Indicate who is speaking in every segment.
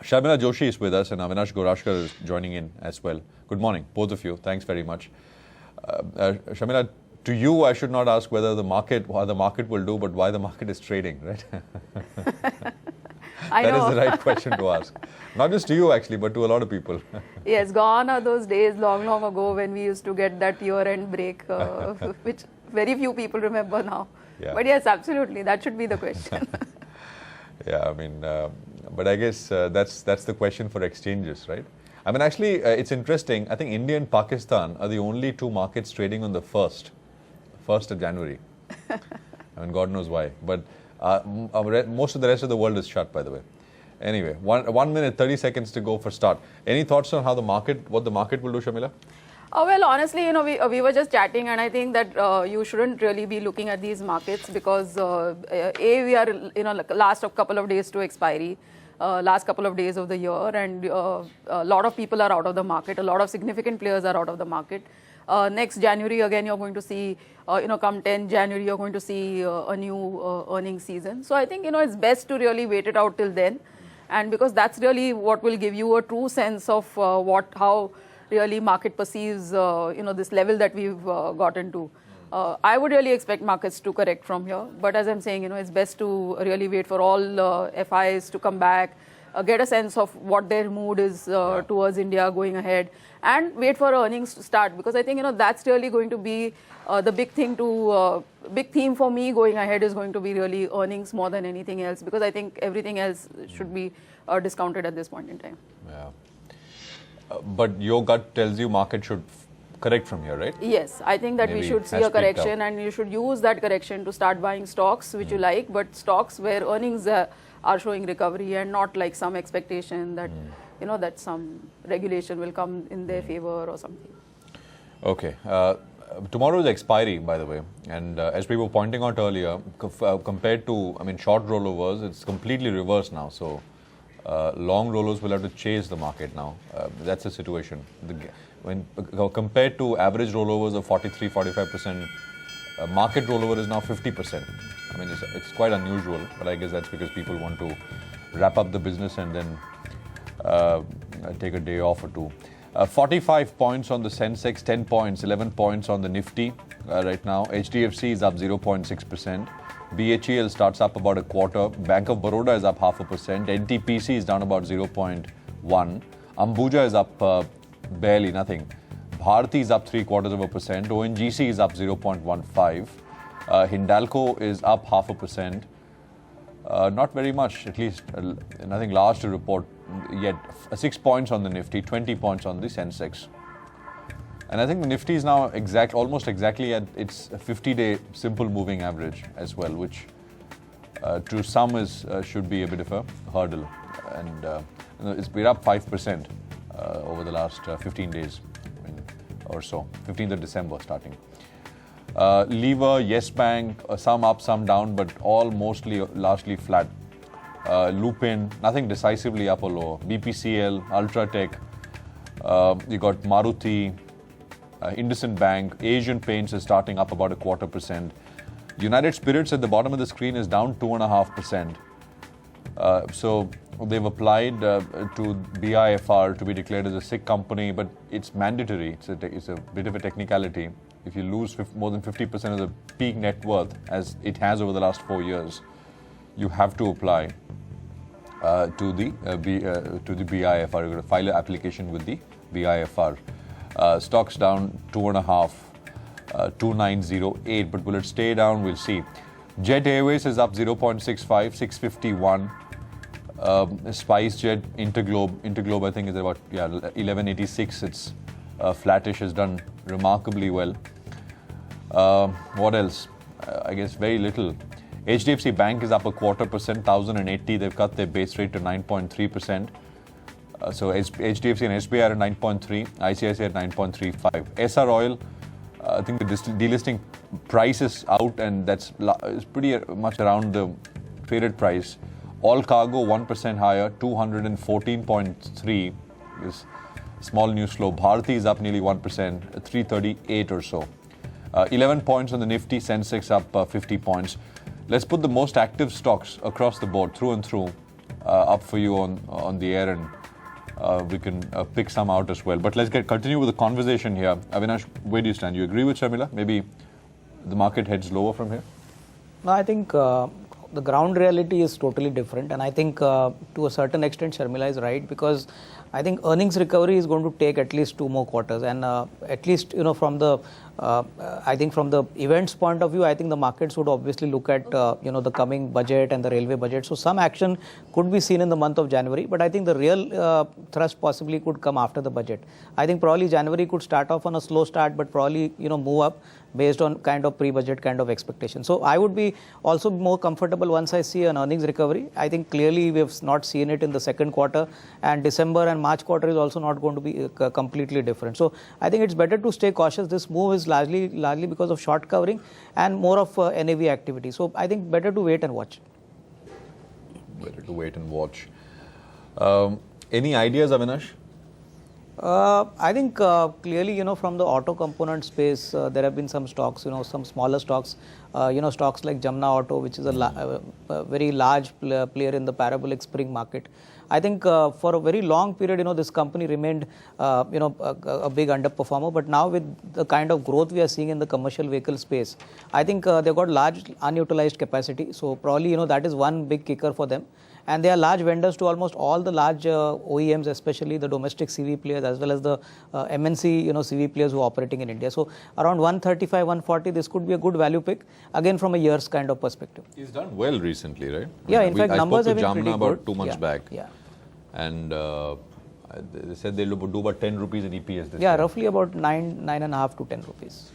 Speaker 1: Sharmila Joshi is with us and Avinash Gorashkar is joining in as well. Good morning, both of you. Thanks very much. Sharmila, to you, I should not ask whether what the market will do, but why the market is trading, right? That is the right question to ask. Not just to you, actually, but to a lot of people.
Speaker 2: Yes, gone are those days long, long ago when we used to get that year-end break, which very few people remember now.
Speaker 1: Yeah.
Speaker 2: But yes, absolutely, that should be the question.
Speaker 1: Yeah, I mean, but I guess that's the question for exchanges, right? I mean, actually, it's interesting. I think India and Pakistan are the only two markets trading on the 1st of January. I mean, God knows why. But most of the rest of the world is shut, by the way. Anyway, 1 minute, 30 seconds to go for start. Any thoughts on what the market will do, Sharmila?
Speaker 2: Well, honestly, we were just chatting, and I think that you shouldn't really be looking at these markets because we are last of couple of days to expiry, last couple of days of the year, and a lot of people are out of the market. A lot of significant players are out of the market. Next January again, you're going to see, come 10 January, you're going to see a new earnings season. So I think it's best to really wait it out till then, and because that's really what will give you a true sense of how really market perceives this level that we've gotten to. I would really expect markets to correct from here, but as I'm saying, it's best to really wait for all FIs to come back, get a sense of what their mood is towards India going ahead, and wait for earnings to start, because I think that's really going to be the big theme for me going ahead is going to be really earnings more than anything else, because I think everything else should be discounted at this point in time.
Speaker 1: Yeah. But your gut tells you market should correct from here, right?
Speaker 2: Yes, I think that we should see a correction, and you should use that correction to start buying stocks which you like, but stocks where earnings are showing recovery and not like some expectation that that some regulation will come in their favor or something.
Speaker 1: Okay. Tomorrow is expiry, by the way, and as we were pointing out earlier, compared to short rollovers, it's completely reversed now. So long rollers will have to chase the market now. That's the situation. When compared to average rollovers of 43-45%, market rollover is now 50%. I mean, it's quite unusual, but I guess that's because people want to wrap up the business and then take a day off or two. 45 points on the Sensex, 10 points, 11 points on the Nifty right now. HDFC is up 0.6%. BHEL starts up about a quarter. Bank of Baroda is up 0.5%. NTPC is down about 0.1%. Ambuja is up barely nothing. Bharti is up 0.75%. ONGC is up 0.15%. Hindalco is up 0.5%. Not very much, at least nothing large to report yet. 6 points on the Nifty, 20 points on the Sensex. And I think the Nifty is now almost exactly at its 50-day simple moving average as well, which to some should be a bit of a hurdle. And we're up 5% over the last 15 days or so, 15th of December starting. Lever, Yes Bank, some up, some down, but all largely flat. Lupin, nothing decisively up or lower. BPCL, Ultratech, you got Maruti, IndusInd Bank, Asian Paints is starting up about 0.25%. United Spirits at the bottom of the screen is down 2.5%. So they've applied to BIFR to be declared as a SIC company, but it's mandatory. It's a bit of a technicality. If you lose more than 50% of the peak net worth, as it has over the last 4 years, you have to apply to the BIFR. You're going to file an application with the BIFR. Stocks down 2.5%, 2908, but will it stay down? We'll see. Jet Airways is up 0.65, 651. SpiceJet, Interglobe I think is about 1186. It's flattish, has done remarkably well. What else? I guess very little. HDFC Bank is up 0.25%, 1080. They've cut their base rate to 9.3%. So HDFC and SBI are at 9.3, ICICI at 9.35. SR Oil, I think the delisting price is out, and that's pretty much around the traded price. All cargo 1% higher, 214.3 is small news flow. Bharti is up nearly 1%, 338 or so. 11 points on the Nifty, Sensex up 50 points. Let's put the most active stocks across the board, through and through. up for you on the air, and we can pick some out as well. But let's continue with the conversation here. Avinash, where do you stand? You agree with Sharmila? Maybe the market heads lower from here?
Speaker 3: No, I think the ground reality is totally different, and I think to a certain extent Sharmila is right, because I think earnings recovery is going to take at least 2 more quarters, and at least from the I think from the events point of view, I think the markets would obviously look at the coming budget and the railway budget. So some action could be seen in the month of January, but I think the real thrust possibly could come after the budget. I think probably January could start off on a slow start, but probably move up based on kind of pre-budget kind of expectation. So I would be also more comfortable once I see an earnings recovery. I think clearly we have not seen it in the second quarter, and December and March quarter is also not going to be completely different. So I think it's better to stay cautious. This move is largely because of short covering and more of NAV activity. So I think better to wait and watch.
Speaker 1: Better to wait and watch. Any ideas, Avinash?
Speaker 3: I think clearly, from the auto component space, there have been some stocks, some smaller stocks, stocks like Jamna Auto, which is a very large player in the parabolic spring market. I think for a very long period, this company remained, a big underperformer. But now with the kind of growth we are seeing in the commercial vehicle space, I think they've got large unutilized capacity. So probably, that is one big kicker for them. And they are large vendors to almost all the large OEMs, especially the domestic CV players as well as the MNC CV players who are operating in India. So around 135, 140, this could be a good value pick, again from a year's kind of perspective.
Speaker 1: He's done well recently, right?
Speaker 3: Yeah, in fact, numbers have been
Speaker 1: Jamna
Speaker 3: pretty
Speaker 1: about
Speaker 3: good.
Speaker 1: 2 months back.
Speaker 3: Yeah.
Speaker 1: And they said they'll do about 10 rupees in EPS this
Speaker 3: Yeah,
Speaker 1: year.
Speaker 3: roughly about 9.5 to 10 rupees.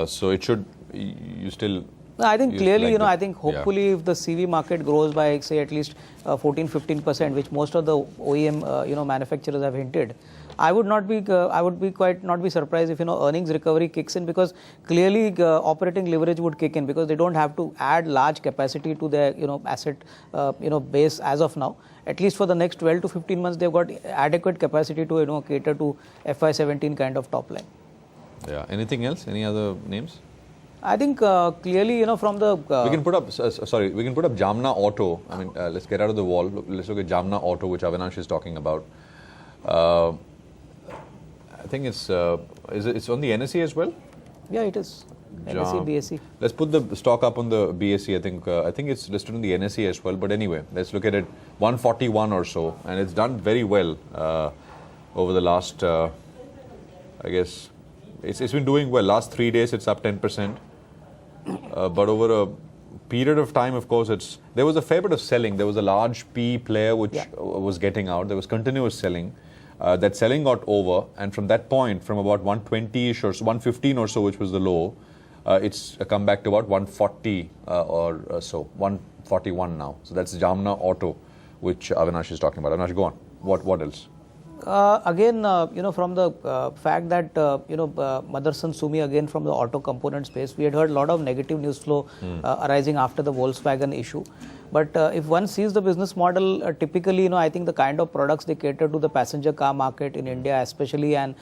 Speaker 1: So it should, you still...
Speaker 3: No, I think
Speaker 1: you
Speaker 3: clearly,
Speaker 1: like the-
Speaker 3: I think hopefully if the CV market grows by, say, at least 14-15%, which most of the OEM, manufacturers have hinted, I would not be surprised if, earnings recovery kicks in, because clearly operating leverage would kick in, because they don't have to add large capacity to their, asset, base as of now. At least for the next 12 to 15 months, they've got adequate capacity to, cater to FY17 kind of top line.
Speaker 1: Yeah. Anything else? Any other names?
Speaker 3: I think clearly, from the...
Speaker 1: we can put up, we can put up Jamna Auto. I mean, let's get out of the wall. Let's look at Jamna Auto, which Avinash is talking about. I think it's on the NSE as well?
Speaker 3: Yeah, it is. NSE, BSE.
Speaker 1: Let's put the stock up on the BSE. I think it's listed on the NSE as well. But anyway, let's look at it. 141 or so, and it's done very well over the last. I guess it's been doing well. Last 3 days, it's up 10%. But over a period of time, of course, there was a fair bit of selling. There was a large PE player which was getting out. There was continuous selling. That selling got over, and from that point, from about 120-ish or 115 or so, which was the low, it's come back to about 140 or so, 141 now. So that's Jamna Auto, which Avinash is talking about. Avinash, go on. What else?
Speaker 3: Again, from the fact that, Motherson Sumi, again from the auto component space, we had heard a lot of negative news flow arising after the Volkswagen issue. But if one sees the business model, typically, I think the kind of products they cater to the passenger car market in India, especially, and,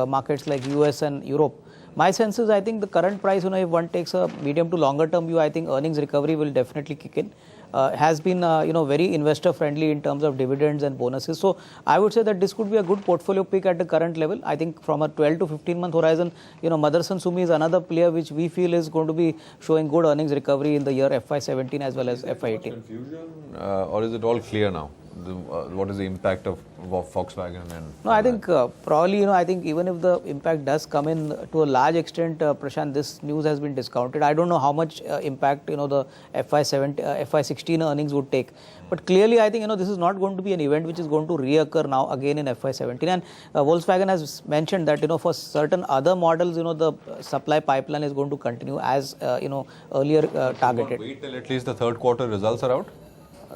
Speaker 3: markets like US and Europe. My sense is, I think the current price, if one takes a medium to longer term view, I think earnings recovery will definitely kick in. Has been, very investor friendly in terms of dividends and bonuses. So I would say that this could be a good portfolio pick at the current level. I think from a 12 to 15 month horizon, Motherson Sumi is another player which we feel is going to be showing good earnings recovery in the year FY17 as well as FY18.
Speaker 1: Confusion, or is it all clear now? What is the impact of Volkswagen?
Speaker 3: No, I think probably, I think even if the impact does come in to a large extent, Prashant, this news has been discounted. I don't know how much impact, the FY16 earnings would take. But clearly, I think, this is not going to be an event which is going to reoccur now again in FY17. And Volkswagen has mentioned that, for certain other models, the supply pipeline is going to continue as, earlier targeted.
Speaker 1: Wait till at least the third quarter results are out?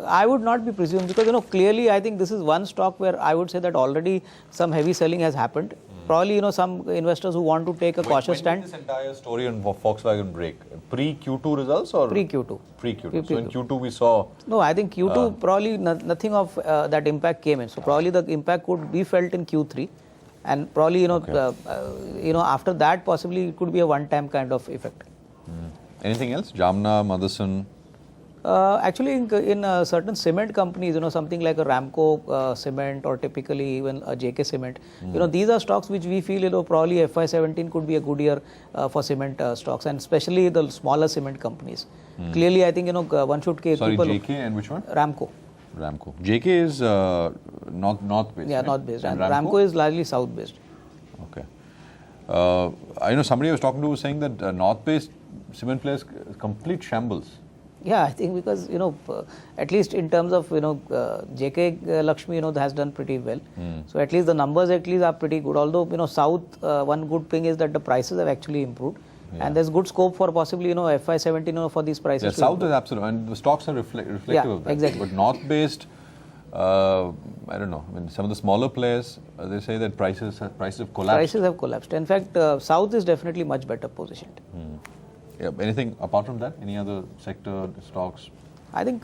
Speaker 3: I would not be presumed, because clearly I think this is one stock where I would say that already some heavy selling has happened. Probably some investors who want to take a cautious stand.
Speaker 1: When did this entire story on Volkswagen break? Pre Q2 results or
Speaker 3: Pre Q2?
Speaker 1: Pre Q2. So in Q2 we saw.
Speaker 3: No, I think Q2 probably nothing of that impact came in. So probably the impact could be felt in Q3, and probably after that possibly it could be a one-time kind of effect.
Speaker 1: Anything else? Jamna, Motherson.
Speaker 3: Actually, in certain cement companies, something like a Ramco cement or typically even a JK cement, these are stocks which we feel, probably FY17 could be a good year for cement stocks, and especially the smaller cement companies. Clearly, I think, one should keep
Speaker 1: Sorry,
Speaker 3: people.
Speaker 1: JK and which one?
Speaker 3: Ramco.
Speaker 1: Ramco. JK is north-based.
Speaker 3: Yeah,
Speaker 1: right?
Speaker 3: north-based. And
Speaker 1: Ramco?
Speaker 3: is largely south-based.
Speaker 1: Okay. I know somebody I was talking to was saying that north-based cement players complete shambles.
Speaker 3: Yeah, I think because, at least in terms of, JK Lakshmi, has done pretty well. So at least the numbers are pretty good. Although, South, one good thing is that the prices have actually improved.
Speaker 1: Yeah.
Speaker 3: And there's good scope for possibly, FY17, for these prices.
Speaker 1: Yeah,
Speaker 3: to
Speaker 1: South
Speaker 3: improve.
Speaker 1: is absolute, and the stocks are reflective
Speaker 3: Yeah,
Speaker 1: of that.
Speaker 3: exactly.
Speaker 1: But north-based, I don't know. I mean, some of the smaller players, they say that prices have collapsed.
Speaker 3: Prices have collapsed. In fact, South is definitely much better positioned.
Speaker 1: Yeah, anything apart from that? Any other sector, stocks?
Speaker 3: I think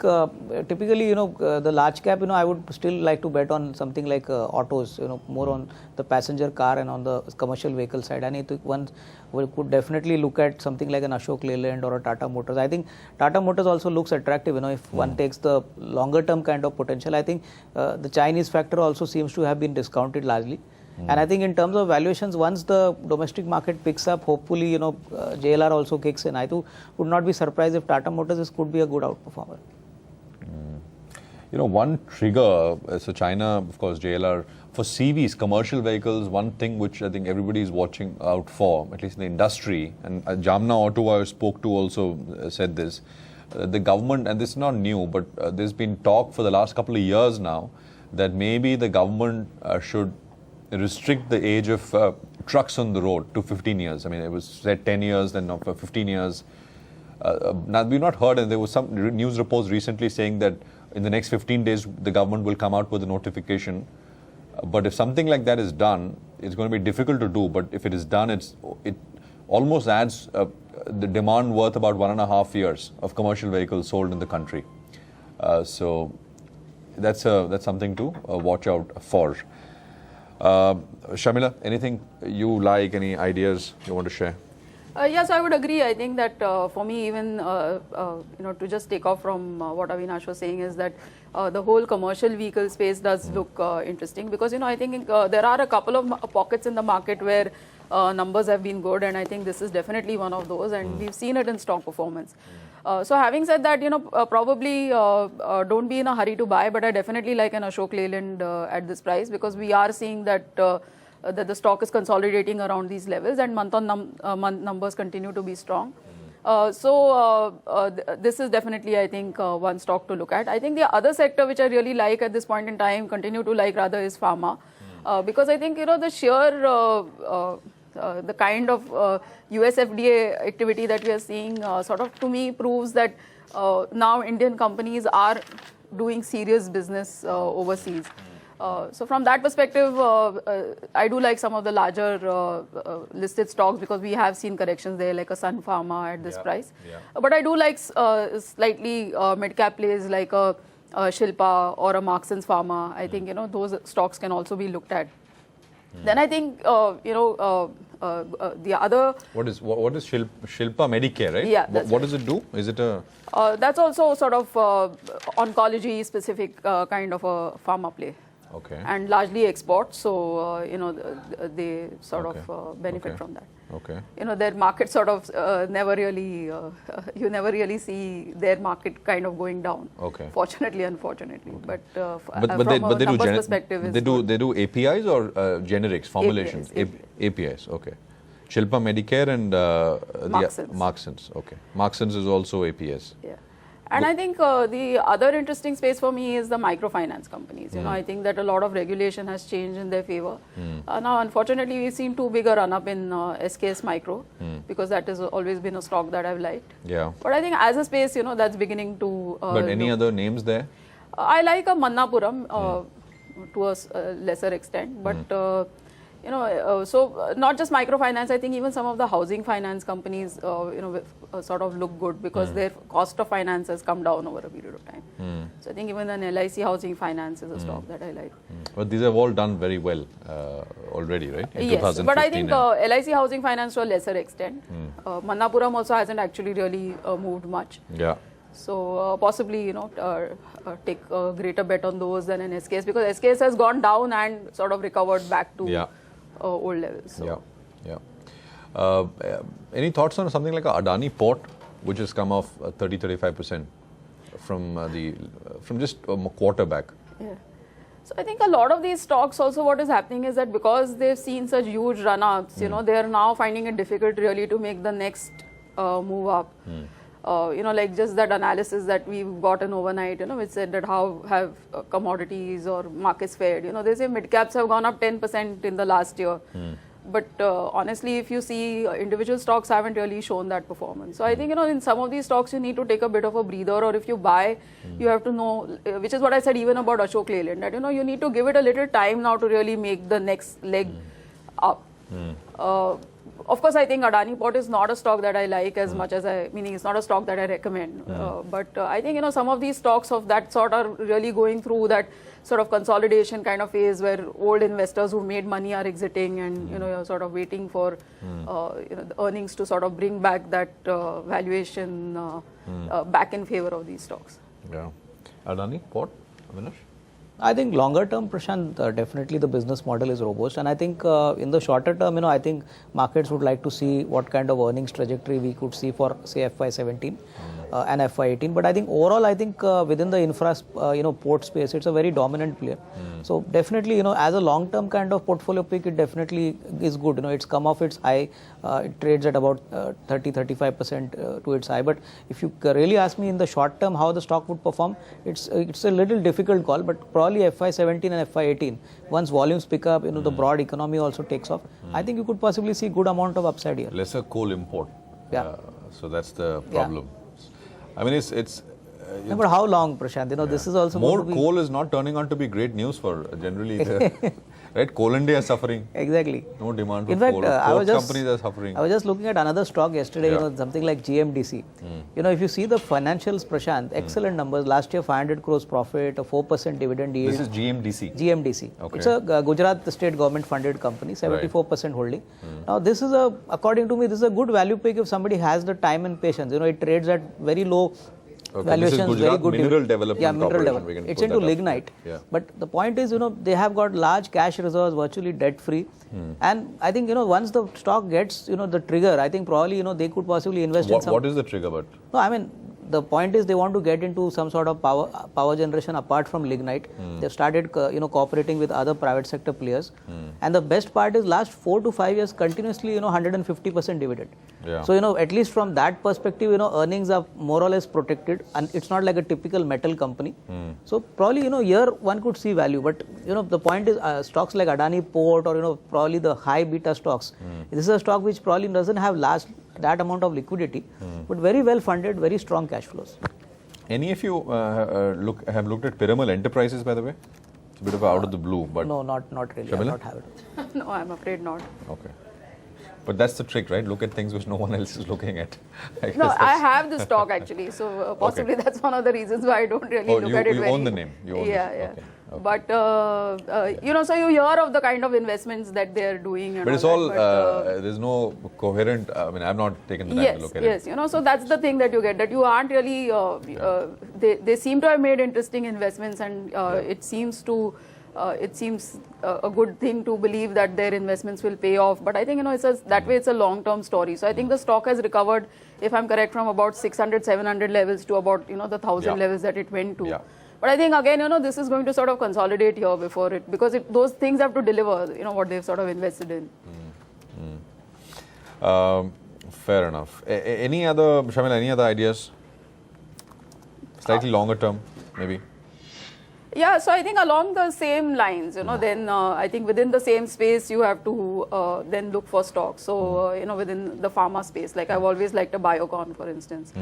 Speaker 3: typically, the large cap, I would still like to bet on something like autos, more on the passenger car and on the commercial vehicle side. I think one could definitely look at something like an Ashok Leyland or a Tata Motors. I think Tata Motors also looks attractive, if one takes the longer term kind of potential. I think the Chinese factor also seems to have been discounted largely. And I think in terms of valuations, once the domestic market picks up, hopefully, JLR also kicks in. I too would not be surprised if Tata Motors could be a good outperformer.
Speaker 1: One trigger, so China, of course, JLR, for CVs, commercial vehicles, one thing which I think everybody is watching out for, at least in the industry, and Jamna Auto I spoke to also said this, the government, and this is not new, but there's been talk for the last couple of years now, that maybe the government should restrict the age of trucks on the road to 15 years. I mean, it was said 10 years, then for 15 years. Now, we've not heard, and there was some news reports recently saying that in the next 15 days, the government will come out with a notification. But if something like that is done, it's going to be difficult to do. But if it is done, it almost adds the demand worth about 1.5 years of commercial vehicles sold in the country. So that's something to watch out for. Shamila, anything you like, any ideas you want to share?
Speaker 2: Yes, I would agree. I think that for me, even to just take off from what Avinash was saying, is that the whole commercial vehicle space does look interesting, because I think there are a couple of pockets in the market where numbers have been good, and I think this is definitely one of those, and we've seen it in stock performance. So having said that, probably don't be in a hurry to buy, but I definitely like an Ashok Leyland at this price, because we are seeing that that the stock is consolidating around these levels, and month-on-month numbers continue to be strong. This is definitely, I think, one stock to look at. I think the other sector which I really like at this point in time, continue to like rather, is pharma, because I think the sheer the kind of US FDA activity that we are seeing sort of, to me, proves that now Indian companies are doing serious business overseas. So from that perspective, I do like some of the larger listed stocks, because we have seen corrections there, like a Sun Pharma at this price.
Speaker 1: Yeah.
Speaker 2: But I do like slightly mid-cap plays like a Shilpa or a Marksans Pharma. I think those stocks can also be looked at. Then I think the other.
Speaker 1: What is Shilpa Medicare, right?
Speaker 2: Yeah.
Speaker 1: What does it do? Is it a?
Speaker 2: That's also sort of oncology specific kind of a pharma play.
Speaker 1: Okay.
Speaker 2: And largely export, so they sort of benefit from that.
Speaker 1: Okay.
Speaker 2: Their market sort of never really, you never really see their market kind of going down.
Speaker 1: Okay.
Speaker 2: Fortunately, unfortunately, but from
Speaker 1: But
Speaker 2: a
Speaker 1: they
Speaker 2: numbers
Speaker 1: do
Speaker 2: perspective, it's
Speaker 1: they
Speaker 2: good.
Speaker 1: do APIs or generics formulations. APIs. Okay. Shilpa Medicare and
Speaker 2: Marksans.
Speaker 1: Marksans. Okay. Marksans is also APS.
Speaker 2: Yeah. And I think the other interesting space for me is the microfinance companies. I think that a lot of regulation has changed in their favor. Now, unfortunately, we've seen too big a run-up in SKS Micro, because that has always been a stock that I've liked.
Speaker 1: Yeah.
Speaker 2: But I think as a space, that's beginning to...
Speaker 1: But any other names there?
Speaker 2: I like a Mannapuram to a lesser extent, but... so not just microfinance, I think even some of the housing finance companies, sort of look good, because their cost of finance has come down over a period of time. So I think even an LIC housing finance is a stock that I like.
Speaker 1: But these have all done very well already, right? In
Speaker 2: Yes, but I think
Speaker 1: 2015
Speaker 2: LIC housing finance to a lesser extent. Mannapuram also hasn't actually really moved much.
Speaker 1: yeah.
Speaker 2: So possibly, take a greater bet on those than an SKS, because SKS has gone down and sort of recovered back to old levels. So.
Speaker 1: Any thoughts on something like a Adani Port, which has come off 30-35% from just a quarter back?
Speaker 2: Yeah. So I think a lot of these stocks also, what is happening is that because they've seen such huge run-ups, they are now finding it difficult really to make the next move up. Like just that analysis that we've gotten overnight, which said that how have commodities or markets fared. They say mid-caps have gone up 10% in the last year. But honestly, if you see, individual stocks haven't really shown that performance. So I think, in some of these stocks, you need to take a bit of a breather, or if you buy, you have to know, which is what I said even about Ashok Leyland, that, you need to give it a little time now to really make the next leg up. Of course, I think Adani Port is not a stock that I like as much as meaning it's not a stock that I recommend. But I think, some of these stocks of that sort are really going through that sort of consolidation kind of phase where old investors who made money are exiting, and, you're sort of waiting for, the earnings to sort of bring back that valuation back in favor of these stocks.
Speaker 1: Yeah. Adani Port, Avinash?
Speaker 3: I think longer term, Prashant, definitely the business model is robust, and I think in the shorter term, I think markets would like to see what kind of earnings trajectory we could see for, say, FY17 and FY18. But I think overall, I think within the infra, port space, it's a very dominant player. So definitely, as a long term kind of portfolio pick, it definitely is good. It's come off its high. It trades at about 30-35% to its high. But if you really ask me in the short term how the stock would perform, it's a little difficult call. But probably FY17 and FY18, once volumes pick up, the broad economy also takes off. I think you could possibly see good amount of upside here.
Speaker 1: Lesser coal import.
Speaker 3: Yeah.
Speaker 1: So that's the problem. I mean, it's
Speaker 3: no, but how long, Prashant? This is also
Speaker 1: more coal is not turning out to be great news for generally. Right, Coal India is suffering.
Speaker 3: Exactly.
Speaker 1: No demand for
Speaker 3: in fact,
Speaker 1: coal. Companies are suffering.
Speaker 3: I was just looking at another stock yesterday. Something like GMDC. If you see the financials, Prashant, excellent numbers. Last year, 500 crores profit, a 4% dividend yield.
Speaker 1: This is GMDC.
Speaker 3: GMDC.
Speaker 1: Okay.
Speaker 3: It's a Gujarat state government funded company, 74% holding. Now, this is according to me, this is a good value pick if somebody has the time and patience. It trades at very low. Valuations, very good.
Speaker 1: Mineral Development.
Speaker 3: Yeah, mineral development. It's into lignite. But the point is, they have got large cash reserves, virtually debt free. And I think, once the stock gets, the trigger, I think probably, they could possibly invest in some.
Speaker 1: What is the trigger? But
Speaker 3: no, I mean, the point is they want to get into some sort of power generation apart from lignite. They've started, cooperating with other private sector players. And the best part is last 4 to 5 years continuously, 150% dividend.
Speaker 1: Yeah.
Speaker 3: So, at least from that perspective, earnings are more or less protected, and it's not like a typical metal company. So, probably, here one could see value. But, the point is stocks like Adani Port or, probably the high beta stocks. This is a stock which probably doesn't have that amount of liquidity, but very well funded, very strong cash flows.
Speaker 1: Any of you have looked at Piramal Enterprises, by the way? It's a bit of out of the blue, but
Speaker 3: no, not really. I not have it.
Speaker 2: No, I'm afraid not.
Speaker 1: Okay. But that's the trick, right? Look at things which no one else is looking at.
Speaker 2: No, I have the stock actually, so possibly that's one of the reasons why I don't really look at it.
Speaker 1: You own the name. You own
Speaker 2: yeah.
Speaker 1: Okay.
Speaker 2: But so you hear of the kind of investments that they're doing. And
Speaker 1: but it's all there's no coherent. I mean, I've not taken the time to look at it.
Speaker 2: Yes, so that's the thing that you get, that you aren't really. They seem to have made interesting investments, and it seems a good thing to believe that their investments will pay off. But I think, that way it's a long-term story. So I think the stock has recovered, if I'm correct, from about 600, 700 levels to about, the 1,000 levels that it went to.
Speaker 1: Yeah.
Speaker 2: But I think, again, this is going to sort of consolidate here before it, because those things have to deliver, what they've sort of invested in.
Speaker 1: Fair enough. Shamil, any other ideas? Slightly longer term, maybe?
Speaker 2: Yeah, so I think along the same lines, then I think within the same space you have to then look for stocks. So, within the pharma space, like I've always liked a Biocon, for instance.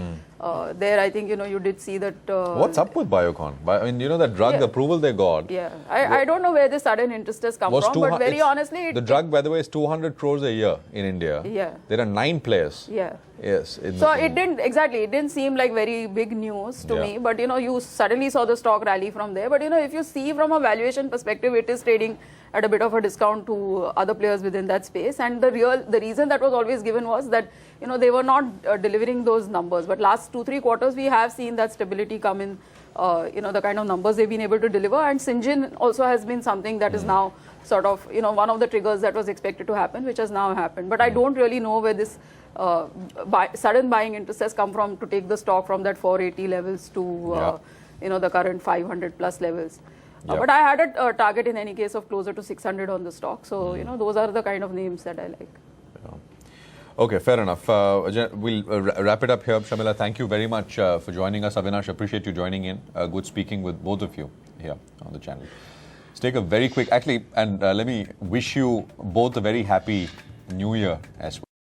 Speaker 2: There, I think, you did see that...
Speaker 1: What's up with Biocon? I mean, that drug, the approval they got...
Speaker 2: Yeah, I don't know where the sudden interest has come from, but very honestly...
Speaker 1: The drug, by the way, is 200 crores a year in India.
Speaker 2: Yeah.
Speaker 1: There are 9 players.
Speaker 2: Yeah.
Speaker 1: Yes.
Speaker 2: So it didn't seem like very big news to
Speaker 1: Yeah.
Speaker 2: me, but you suddenly saw the stock rally from there. But if you see from a valuation perspective, it is trading at a bit of a discount to other players within that space. And the reason that was always given was that they were not delivering those numbers. But last 2-3 quarters, we have seen that stability come in. The kind of numbers they've been able to deliver, and Syngene also has been something that is now sort of one of the triggers that was expected to happen, which has now happened. But I don't really know where this sudden buying interest has come from to take the stock from that 480 levels to the current 500 plus levels.
Speaker 1: Yeah.
Speaker 2: But I had a target in any case of closer to 600 on the stock. So those are the kind of names that I like.
Speaker 1: Okay, fair enough. We'll wrap it up here. Shamila, thank you very much for joining us. Avinash, appreciate you joining in. Good speaking with both of you here on the channel. Let's take a very quick, and let me wish you both a very happy New Year as well.